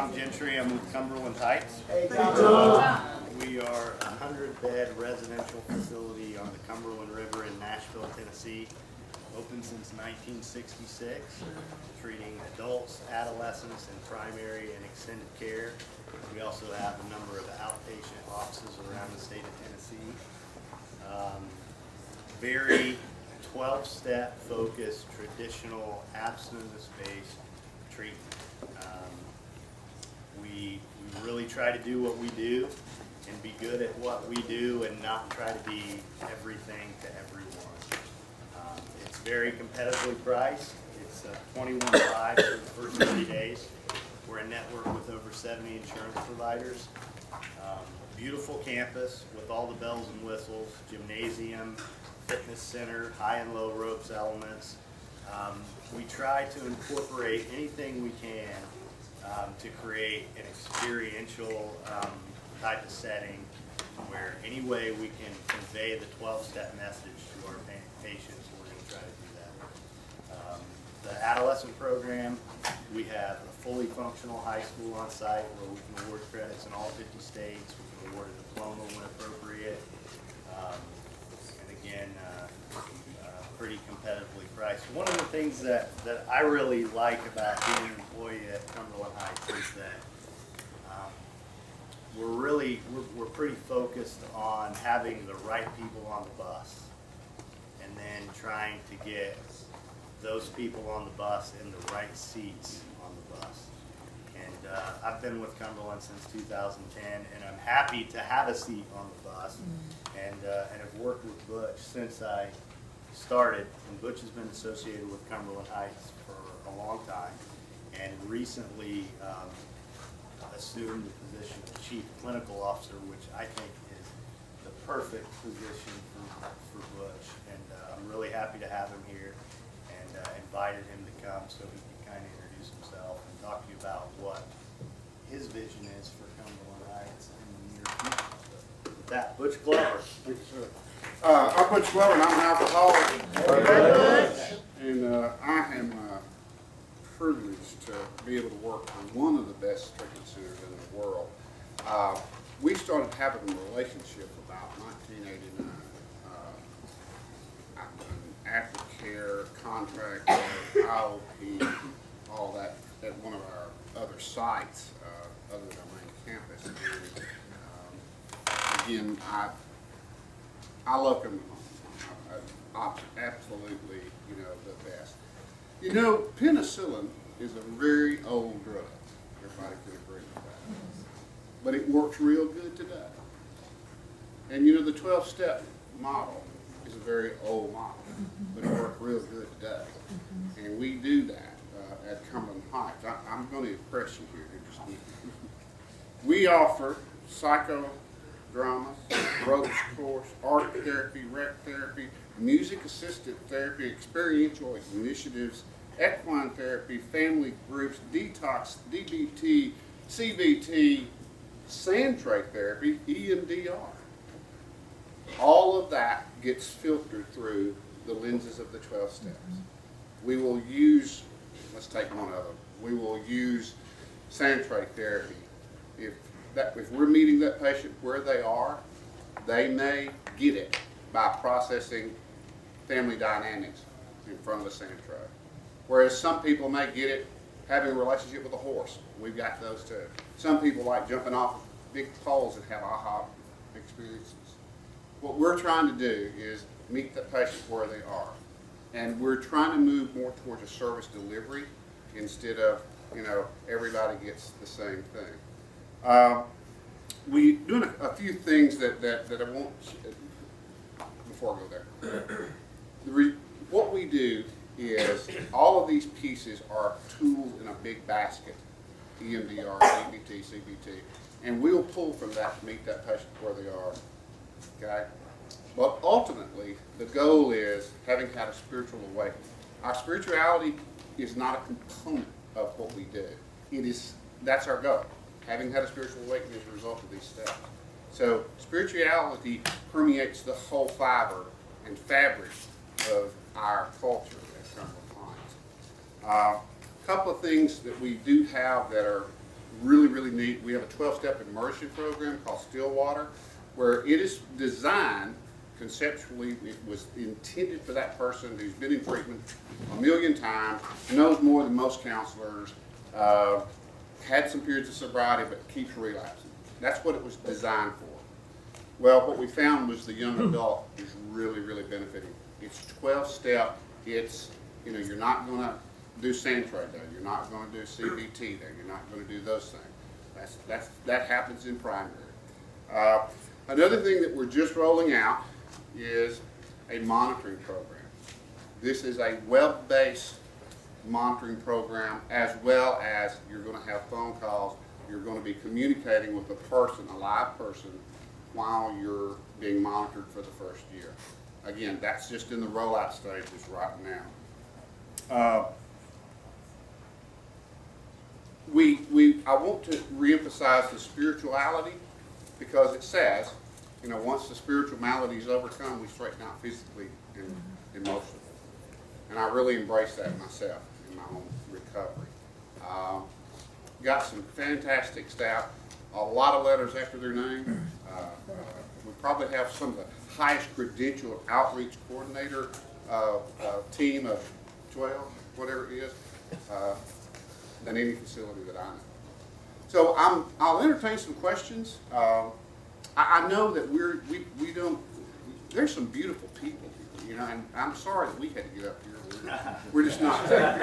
Tom Gentry. I'm with Cumberland Heights. Hey, Tom. We are a 100-bed residential facility on the Cumberland River in Nashville, Tennessee. Open since 1966, treating adults, adolescents in primary and extended care. We also have a number of outpatient offices around the state of Tennessee. Very 12-step focused, traditional, abstinence-based treatment. We really try to do what we do and be good at what we do and not try to be everything to everyone. It's very competitively priced. It's $21.5 for the first 30 days. We're a network with over 70 insurance providers. Beautiful campus with all the bells and whistles, gymnasium, fitness center, high and low ropes elements. We try to incorporate anything we can to create an experiential type of setting where any way we can convey the 12-step message to our patients, we're going to try to do that. The adolescent program, we have a fully functional high school on site where we can award credits in all 50 states. We can award a diploma when appropriate. And again, pretty competitively priced. One of the things that I really like about being an employee at Cumberland Heights is that we're pretty focused on having the right people on the bus and then trying to get those people on the bus in the right seats on the bus. And I've been with Cumberland since 2010, and I'm happy to have a seat on the bus, and have worked with Butch since I started. And Butch has been associated with Cumberland Heights for a long time, and recently assumed the position of Chief Clinical Officer, which I think is the perfect position for Butch. And I'm really happy to have him here, and invited him to come so he can kind of introduce himself and talk to you about what his vision is for Cumberland Heights in the near future. So with that, Butch Glover. Thank you, sir. I'm Butch Glover, and I'm an alcoholic. And I am privileged to be able to work on one of the best treatment centers in the world. We started having a relationship about 1989. I've done aftercare, contract, IOP, all that at one of our other sites, other than our main campus. And, again, I love Cumberland. Absolutely, the best. Penicillin is a very old drug. Everybody can agree with that. But it works real good today. And the 12-step model is a very old model, but it works real good today. And we do that at Cumberland Heights. I'm going to impress you here. Just a minute. We offer psychodrama, ropes course, art therapy, rec therapy, music-assisted therapy, experiential initiatives, equine therapy, family groups, detox, DBT, CBT, sand tray therapy, EMDR. All of that gets filtered through the lenses of the 12 steps. We will use, let's take one of them, we will use sand tray therapy. If we're meeting that patient where they are, they may get it by processing family dynamics in front of the sand tray. Whereas some people may get it having a relationship with a horse. We've got those too. Some people like jumping off big poles and have aha experiences. What we're trying to do is meet the patient where they are. And we're trying to move more towards a service delivery instead of, everybody gets the same thing. We doing a few things that I won't, before I go there. What we do is all of these pieces are tools in a big basket, EMDR, DBT, CBT, and we'll pull from that to meet that patient where they are, okay? But ultimately, the goal is having had a spiritual awakening. Our spirituality is not a component of what we do. That's our goal. Having had a spiritual awakening as a result of these steps. So spirituality permeates the whole fiber and fabric of our culture at Cumberland Heights. A couple of things that we do have that are really, really neat. We have a 12-step immersion program called Stillwater, where it is designed conceptually. It was intended for that person who's been in treatment a million times, knows more than most counselors, had some periods of sobriety, but keeps relapsing. That's what it was designed for. Well, what we found was the young adult is really, really benefiting. It's 12-step. It's, you know, you're not going to do Santrade there. You're not going to do CBT there. You're not going to do those things. That happens in primary. Another thing that we're just rolling out is a monitoring program. This is a web-based monitoring program, as well as you're going to have phone calls. You're going to be communicating with a person, a live person, while you're being monitored for the first year. Again, that's just in the rollout stages right now. I want to reemphasize the spirituality, because it says, you know, once the spiritual malady is overcome, we straighten out physically and emotionally. And I really embrace that myself in my own recovery. Got some fantastic staff, a lot of letters after their name. We probably have some of the highest credentialed outreach coordinator team of 12, whatever it is, than any facility that I know. So I'll entertain some questions. I know that we don't, there's some beautiful people here, you know, and I'm sorry that we had to get up here. We're just not that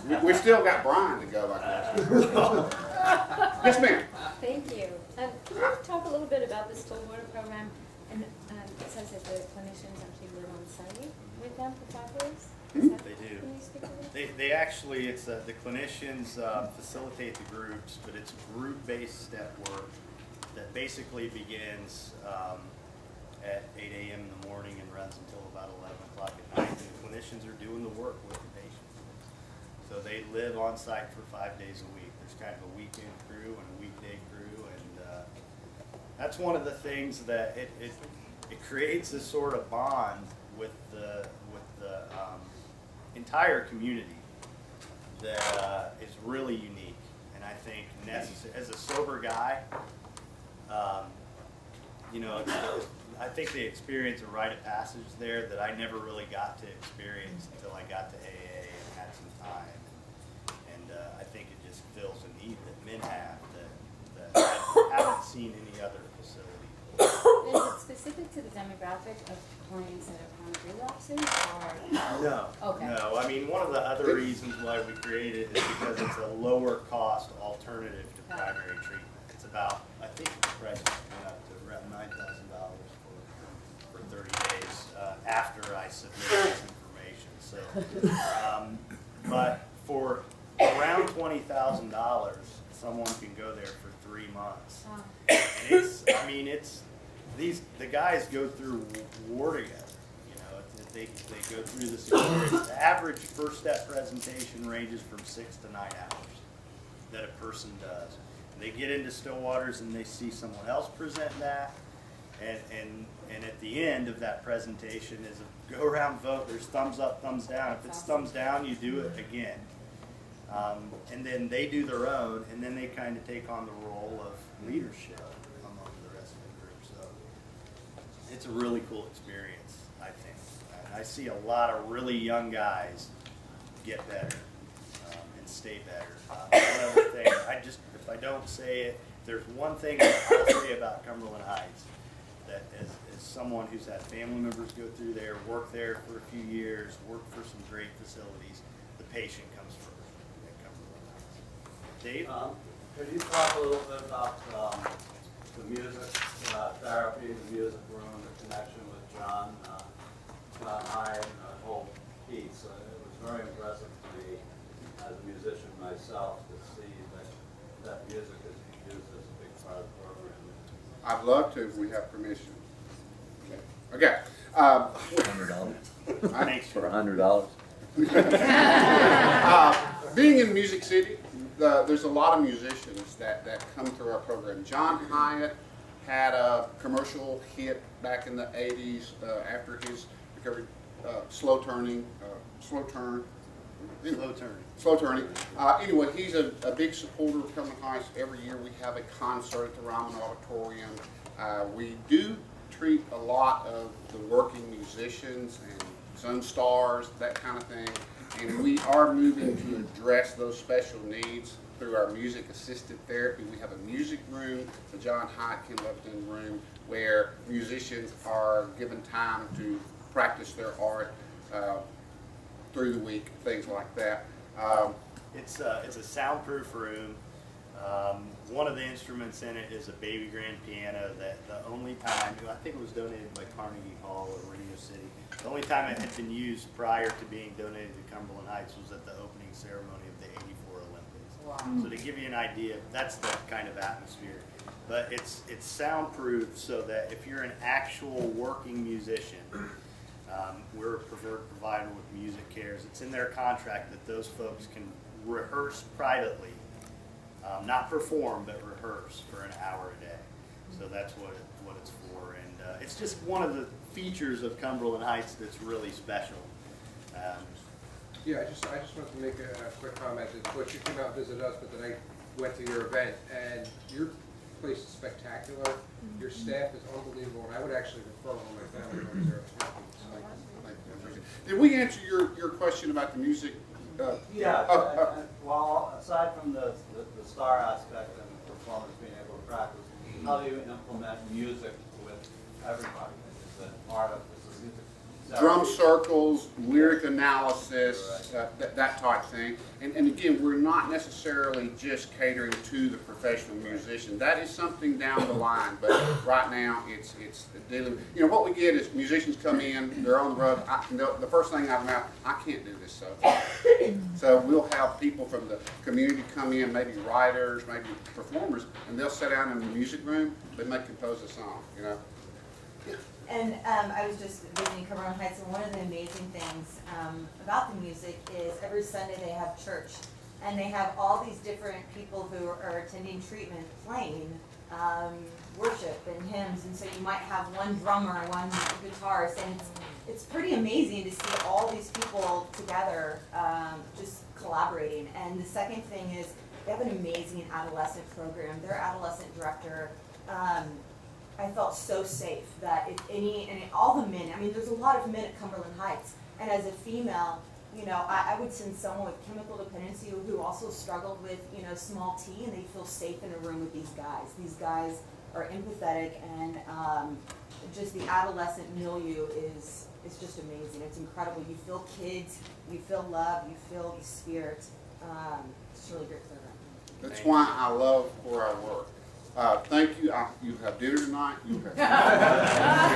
beautiful. We still got Brian to go like that. Yes, ma'am. Thank you. Can you talk a little bit about the Stillwater program? And it says that the clinicians actually live on site with them for 5 days? They do. Can you speak to that? They actually, it's the clinicians facilitate the groups, but it's group-based step work that basically begins at 8 a.m. in the morning and runs until about 11 o'clock at night. And the clinicians are doing the work with the patients. So they live on site for 5 days a week. There's kind of a weekend crew and a weekday crew, and that's one of the things that it creates this sort of bond with the entire community that is really unique, and I think necessary. As a sober guy, you know, I think they experience a rite of passage there that I never really got to experience until I got to AA and had some time. And I think it just fills a need that men have that I haven't seen any other facility. Is it specific to the demographic of clients that are chronic relapses, or? No. Okay. No. I mean, one of the other reasons why we created it is because it's a lower cost alternative to primary treatment. It's about, I think the price went up to around $9,000 for 30 days after I submitted this information. So, but for around $20,000, someone can go there for 3 months. Wow. And it's, I mean, it's, the guys go through war together. You know, they go through this experience. The average first step presentation ranges from 6 to 9 hours that a person does. And they get into Stillwaters and they see someone else present that, and at the end of that presentation is a go around vote. There's thumbs up, thumbs down. If it's thumbs down, you do it again. And then they do their own, and then they kind of take on the role of leadership among the rest of the group. So it's a really cool experience, I think. And I see a lot of really young guys get better and stay better. One other thing, if I don't say it, there's one thing that I'll say about Cumberland Heights, that as someone who's had family members go through there, work there for a few years, work for some great facilities, the patient comes first. Dave? Could you talk a little bit about the music therapy, the music room, the connection with John Hyde, and the whole piece? It was very impressive to me as a musician myself to see that music is used as a big part of the program. I'd love to if we have permission. Okay. $100 Thanks. for $100. Being in Music City, there's a lot of musicians that come through our program. John Hyatt had a commercial hit back in the 80s after his recovery, Slow Turn. Slow turning. Slow turning. Anyway, he's a big supporter of Cumberland Heights. Every year we have a concert at the Ryman Auditorium. We do treat a lot of the working musicians and Sun Stars, that kind of thing. And we are moving to address those special needs through our music-assisted therapy. We have a music room, the John Hyde Ken Lupton room, where musicians are given time to practice their art through the week, things like that. It's a soundproof room. One of the instruments in it is a baby grand piano that the only time, I think it was donated by Carnegie Hall or Radio City, the only time it had been used prior to being donated to Cumberland Heights was at the opening ceremony of the '84 Olympics. Wow. So to give you an idea, that's the kind of atmosphere. But it's soundproof so that if you're an actual working musician, we're a preferred provider with Music Cares. It's in their contract that those folks can rehearse privately, not perform, but rehearse for an hour a day. So that's what it's for, and it's just one of the features of Cumberland Heights that's really special. Yeah, I just wanted to make a quick comment. Of course, you came out and visited us, but then I went to your event, and your place is spectacular. Your staff is unbelievable, and I would actually refer all my family members there. Did we answer your question about the music? Yeah, well, aside from the star aspect and the performers being able to practice, how do you implement music with everybody? Is it part of this music? Drum circles, lyric analysis, that type thing. And again, we're not necessarily just catering to the professional musician. That is something down the line, but right now it's dealing. You know, what we get is musicians come in, they're on the road. The first thing out of mouth, I can't do this stuff. So we'll have people from the community come in, maybe writers, maybe performers, and they'll sit down in the music room. They may compose a song, you know. And I was just visiting Cumberland Heights, and one of the amazing things about the music is every Sunday they have church, and they have all these different people who are attending treatment playing worship and hymns, and so you might have one drummer, one guitarist, and it's pretty amazing to see all these people together just collaborating. And the second thing is they have an amazing adolescent program. Their adolescent director, I felt so safe that if any, and all the men, I mean, there's a lot of men at Cumberland Heights, and as a female, you know, I would send someone with chemical dependency who also struggled with, you know, small t, and they feel safe in a room with these guys. These guys are empathetic, and just the adolescent milieu is just amazing. It's incredible. You feel kids, you feel love, you feel the spirit. It's really great program. That's why I love where I work. Thank you. You have dinner tonight. You have